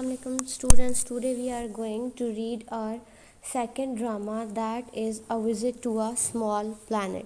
Assalamu alaikum students. Today we are going to read our second drama, that is A Visit to a Small Planet.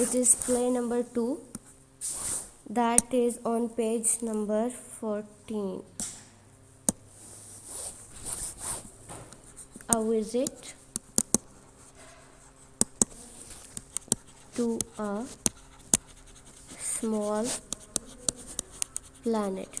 It is play number 2, that is on page number 14. A Visit to a Small Planet.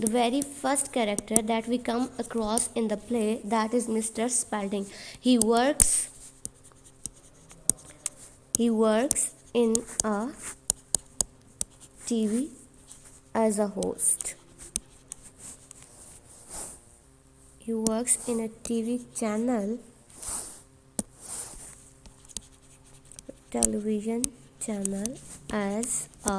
The very first character that we come across in the play, that is Mr. Spalding. He works in a TV as a host. He works in a TV channel, television channel as a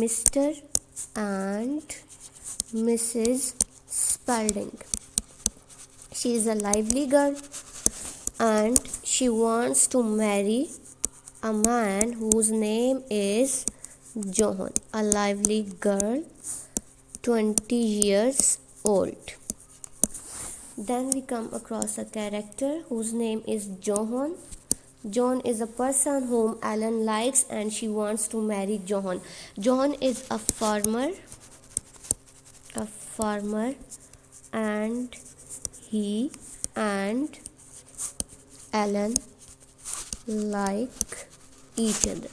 Mr. and Mrs. Spalding. She is a lively girl and she wants to marry a man whose name is Johan. A lively girl, 20 years old. Then we come across a character whose name is Johan. John is a person whom Ellen likes and she wants to marry John. John is a farmer and he and Ellen like each other.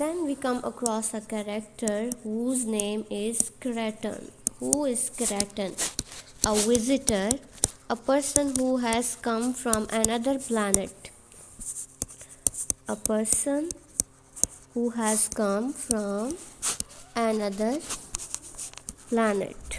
Then we come across a character whose name is Cretan. Who is Cretan? A visitor, a person who has come from another planet. A person who has come from another planet.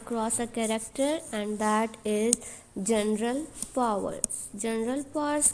across a character and that is General Powers. General Powers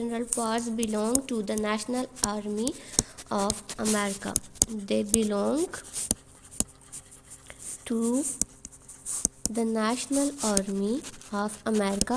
General Powers belong to the National Army of America. They belong to the National Army of America.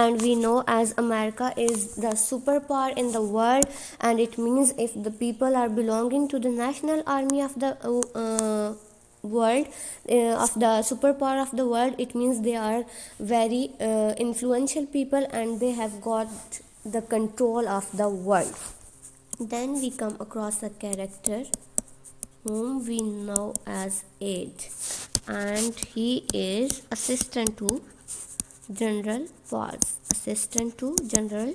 And we know as America is the superpower in the world, and it means if the people are belonging to the national army of the world, of the superpower of the world, it means they are very influential people and they have got the control of the world. Then we come across a character whom we know as Aid, and he is assistant to General Powers. Assistant to General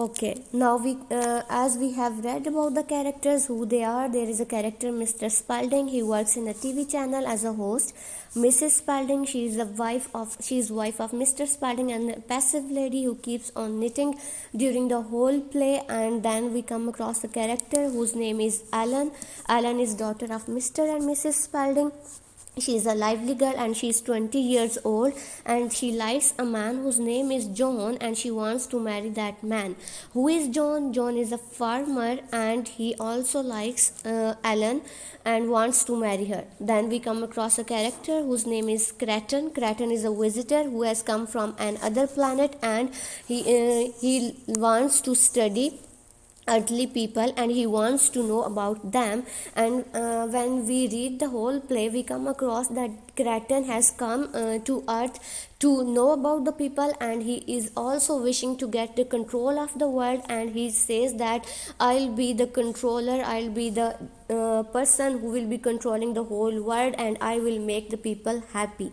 Okay, now as we have read about the characters, who they are, there is a character Mr. Spalding. He works in a TV channel as a host. Mrs. Spalding, she is wife of Mr. Spalding, and a passive lady who keeps on knitting during the whole play. And then we come across a character whose name is Ellen. Ellen is daughter of Mr. and Mrs. Spalding. She is a lively girl and she is 20 years old, and she likes a man whose name is John, and she wants to marry that man. Who is John? John is a farmer and he also likes Ellen and wants to marry her. Then we come across a character whose name is Creighton. Creighton is a visitor who has come from another planet, and he wants to study earthly people and he wants to know about them. And when we read the whole play, we come across that Creighton has come to earth to know about the people, and he is also wishing to get the control of the world, and he says that I'll be the controller, I'll be the person who will be controlling the whole world, and I will make the people happy.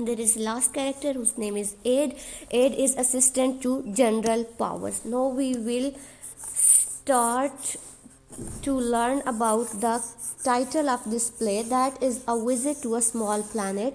There is last character whose name is Aid. Aid is assistant to General Powers. Now we will start to learn about the title of this play, that is A Visit to a Small Planet.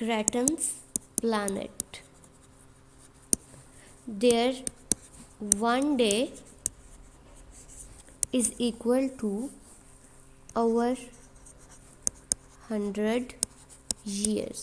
Creighton's planet, their 1 day is equal to our 100 years.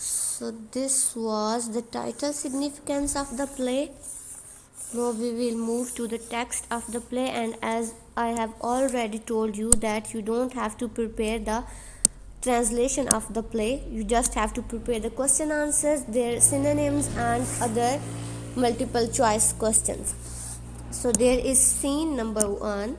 So this was the title significance of the play. Now we will move to the text of the play, and as I have already told you that you don't have to prepare the translation of the play, you just have to prepare the question answers, their synonyms and other multiple choice questions. So there is scene number 1.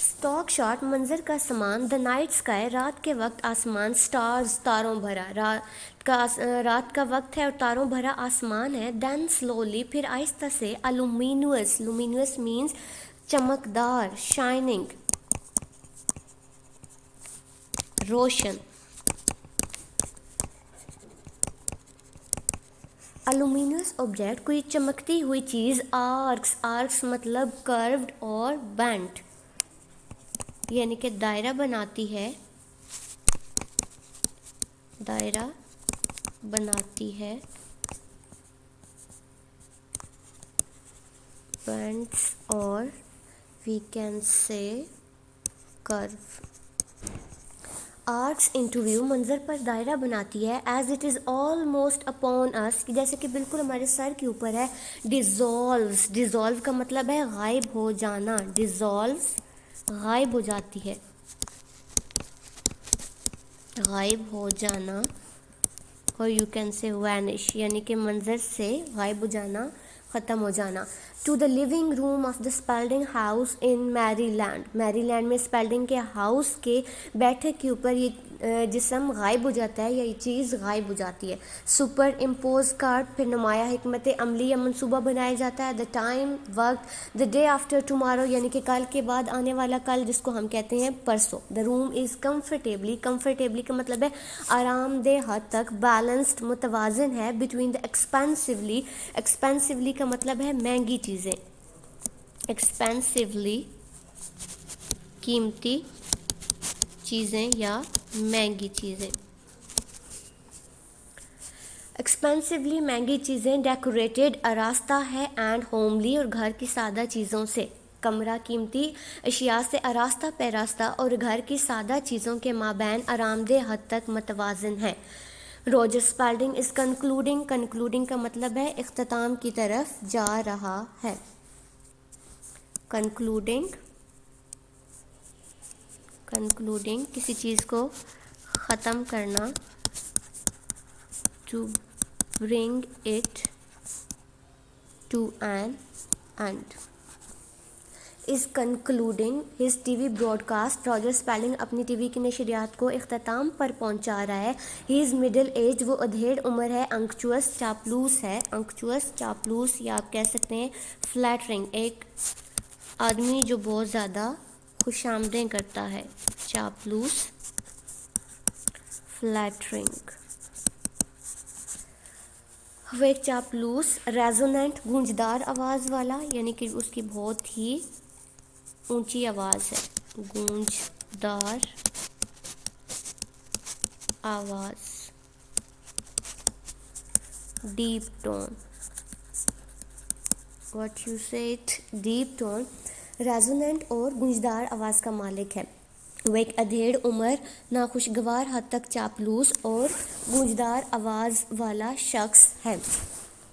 Stock shot منظر کا سامان. The night sky رات کے وقت آسمان. Stars تاروں بھرا. رات کا وقت ہے اور تاروں بھرا آسمان ہے. دین سلولی پھر آہستہ سے. لومینوس. لومینوس مینس چمکدار, شائننگ, روشن. لومینوس آبجیکٹ کوئی چمکتی ہوئی چیز. آرکس. آرکس مطلب کروڈ اور بینٹ, یعنی کہ دائرہ بناتی ہے. دائرہ بناتی ہے. بینٹس اور وی کین سے کرو. آرکس انٹو ویو منظر پر دائرہ بناتی ہے. As it is almost upon اس جیسے کہ بالکل ہمارے سر کے اوپر ہے. ڈیزالوز. ڈیزالو کا مطلب ہے غائب ہو جانا. ڈیزالو غائب ہو جاتی ہے. غائب ہو جانا. اور یو کین سے وینش یعنی کہ منظر سے غائب ہو جانا, ختم ہو جانا. To the living room of the Spalding house in Maryland. میری لینڈ میں اسپیلڈنگ کے ہاؤس کے بیٹھک کے اوپر یہ جسم غائب ہو جاتا ہے یا یہ چیز غائب ہو جاتی ہے. سپر امپوز کارڈ پھر نمایاں حکمت عملی یا منصوبہ بنایا جاتا ہے. دا ٹائم وقت. دا ڈے آفٹر ٹمارو یعنی کہ کل کے بعد آنے والا کل جس کو ہم کہتے ہیں پرسوں. دا روم از کمفرٹیبلی. کمفرٹیبلی کا مطلب ہے آرام دہ حد تک. بیلنسڈ متوازن ہے. Between the ایکسپینسولی. ایکسپینسولی کا مطلب ہے مہنگی چیزیں. ایکسپینسولی قیمتی چیزیں یا مہنگی چیزیں. ایکسپینسولی مہنگی چیزیں. ڈیکوریٹڈ آراستہ ہے. اینڈ ہوملی اور گھر کی سادہ چیزوں سے. کمرہ قیمتی اشیاء سے آراستہ پیراستہ اور گھر کی سادہ چیزوں کے مابین آرام دہ حد تک متوازن ہے. روجر اسپیلڈنگ از کنکلوڈنگ. کنکلوڈنگ کا مطلب ہے اختتام کی طرف جا رہا ہے. کنکلوڈنگ. کنکلوڈنگ کسی چیز کو ختم کرنا. To bring it to an end. As concluding his TV broadcast. Roger Spalding اپنی ٹی وی کی نشریات کو اختتام پر پہنچا رہا ہے. ہی از مڈل ایج. وہ ادھیڑ عمر ہے. انکچوس چاپلوس ہے. انکچوس چاپلوس یا آپ کہہ سکتے ہیں فلیٹرنگ. ایک آدمی جو بہت زیادہ خوش آمدیں کرتا ہے. چاپلوس, فلیٹرنگ. وہ ایک چاپلوس. ریزوننٹ گونجدار آواز والا یعنی کہ اس کی بہت ہی اونچی آواز ہے. گونجدار آواز. Deep tone. واٹ یو سے اٹ ڈیپ ٹون. ریزوننٹ اور گونجدار آواز کا مالک ہے. وہ ایک ادھیڑ عمر ناخوشگوار حد تک چاپلوس اور گونجدار آواز والا شخص ہے.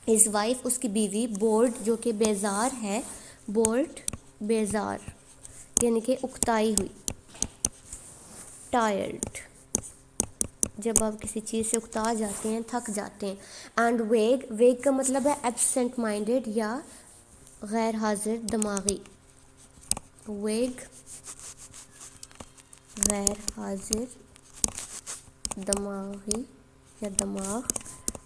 ہز وائف اس کی بیوی. بورڈ جو کہ بیزار ہے. بورڈ بیزار یعنی کہ اکتائی ہوئی. ٹائرڈ جب آپ کسی چیز سے اکتا جاتے ہیں, تھک جاتے ہیں. اینڈ ویگ. ویگ کا مطلب ہے ایبسینٹ مائنڈیڈ یا غیر حاضر دماغی. ویگ غیر حاضر دماغی یا دماغ.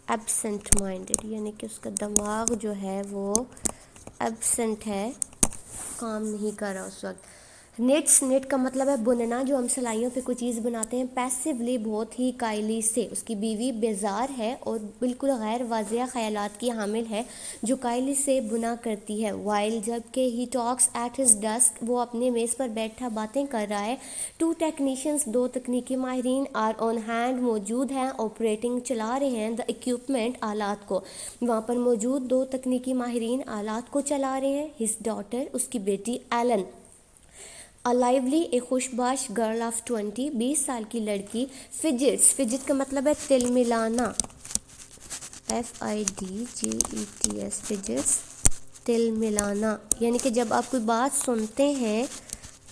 ایبسینٹ مائنڈیڈ یعنی کہ اس کا دماغ جو ہے وہ ایبسینٹ ہے, کام نہیں کر رہا اس وقت. نیٹس. نیٹ کا مطلب ہے بننا. جو ہم سلائیوں پہ کوئی چیز بناتے ہیں. پیسیولی بہت ہی قائلی سے. اس کی بیوی بیزار ہے اور بالکل غیر واضح خیالات کی حامل ہے جو قائلی سے بنا کرتی ہے. وائل جبکہ ہی ٹاکس ایٹ ہز ڈیسک وہ اپنے میز پر بیٹھا باتیں کر رہا ہے. ٹو ٹیکنیشینس دو تکنیکی ماہرین. آر آن ہینڈ موجود ہیں. آپریٹنگ چلا رہے ہیں. دا اکوپمنٹ آلات کو. وہاں پر موجود دو تکنیکی ماہرین آلات کو چلا رہے ہیں. ہز ڈاٹر اس کی بیٹی. ایلن. A lively ایک خوش باش گرل آف 20 20 سال کی لڑکی. فجٹس. فجٹ کا مطلب ہے تل ملانا. FIDGETS فجٹس تل ملانا یعنی کہ جب آپ کوئی بات سنتے ہیں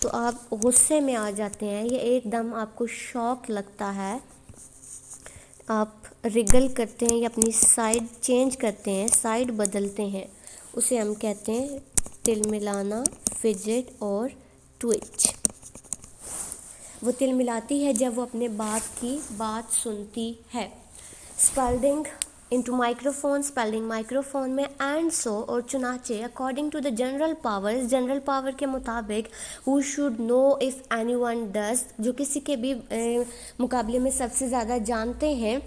تو آپ غصے میں آ جاتے ہیں یا ایک دم آپ کو شوق لگتا ہے, آپ ریگل کرتے ہیں یا اپنی سائڈ چینج کرتے ہیں, سائڈ بدلتے ہیں, اسے ہم کہتے ہیں تل ملانا, فجٹ اور ٹوئچ. وہ تل ملاتی ہے جب وہ اپنے بات کی بات سنتی ہے. Spalding into microphone, Spalding microphone میں اینڈ سو اور چنانچہ according to the general power, general power کے مطابق who should know if anyone does, جو کسی کے بھی مقابلے میں سب سے زیادہ جانتے ہیں.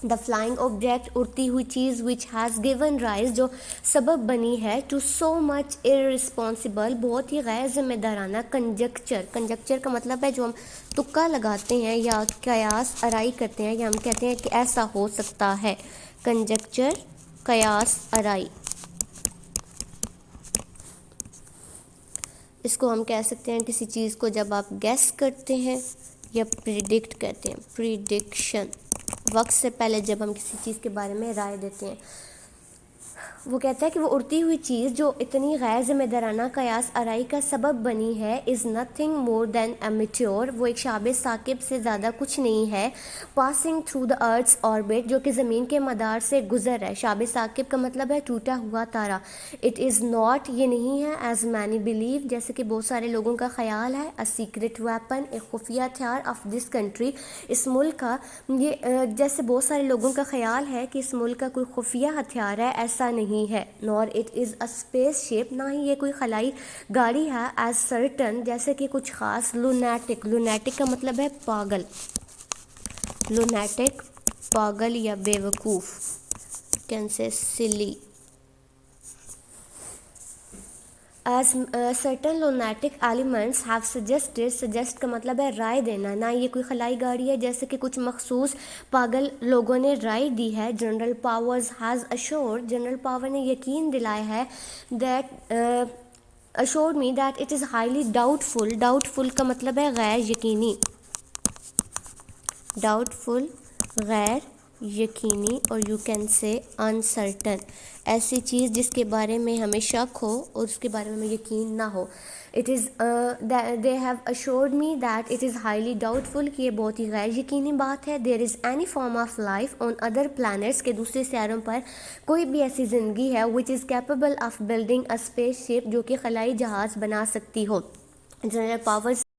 دا فلائنگ آبجیکٹ، اڑتی ہوئی چیز، وچ ہیز گیون رائز، جو سبب بنی ہے، ٹو سو مچ ارسپانسبل، بہت ہی غیر ذمہ دارانہ کنجکچر. کنجکچر کا مطلب ہے جو ہم تکا لگاتے ہیں یا قیاس آرائی کرتے ہیں، یا ہم کہتے ہیں کہ ایسا ہو سکتا ہے. کنجکچر، قیاس آرائی، اس کو ہم کہہ سکتے ہیں کسی چیز کو جب آپ گیس کرتے ہیں یا پریڈکٹ کرتے ہیں. پریڈکشن، وقت سے پہلے جب ہم کسی چیز کے بارے میں رائے دیتے ہیں. وہ کہتا ہے کہ وہ اڑتی ہوئی چیز جو اتنی غیر ذمہ دارانہ قیاس آرائی کا سبب بنی ہے، is nothing more then a meteor, وہ ایک شہاب ثاقب سے زیادہ کچھ نہیں ہے. Passing through the earths orbit, جو کہ زمین کے مدار سے گزر ہے. شہاب ثاقب کا مطلب ہے ٹوٹا ہوا تارا. اٹ از ناٹ، یہ نہیں ہے، ایز مینی بلیو، جیسے کہ بہت سارے لوگوں کا خیال ہے. اے سیکرٹ ویپن، ایک خفیہ ہتھیار. آف دس کنٹری، اس ملک کا. یہ جیسے بہت سارے لوگوں کا خیال ہے کہ اس ملک کا کوئی خفیہ ہتھیار ہے، ایسا نہیں ہے. نور اٹ از اے اسپیس شپ، نہ ہی یہ کوئی خلائی گاڑی ہے. ایز سرٹن، جیسے کہ کچھ خاص. لونیٹک، لونیٹک کا مطلب ہے پاگل. لونیٹک، پاگل یا بے وقوف. کین سے سلی. As certain lunatic elements have suggested، suggest کا مطلب ہے رائے دینا. نہ یہ کوئی خلائی گاڑی ہے، جیسے کہ کچھ مخصوص پاگل لوگوں نے رائے دی ہے. General powers has assured، general power نے یقین دلایا ہے. that assured me that it is highly doubtful، doubtful کا مطلب ہے غیر یقینی. doubtful، غیر یقینی. اور یو کین سے uncertain، ایسی چیز جس کے بارے میں ہمیں شک ہو اور اس کے بارے میں ہمیں یقین نہ ہو. It is they have assured me that it is highly doubtful، کہ یہ بہت ہی غیر یقینی بات ہے. there is any form of life on other planets، کہ دوسرے سیاروں پر کوئی بھی ایسی زندگی ہے. which is capable of building a space ship، جو کہ خلائی جہاز بنا سکتی ہو. General powers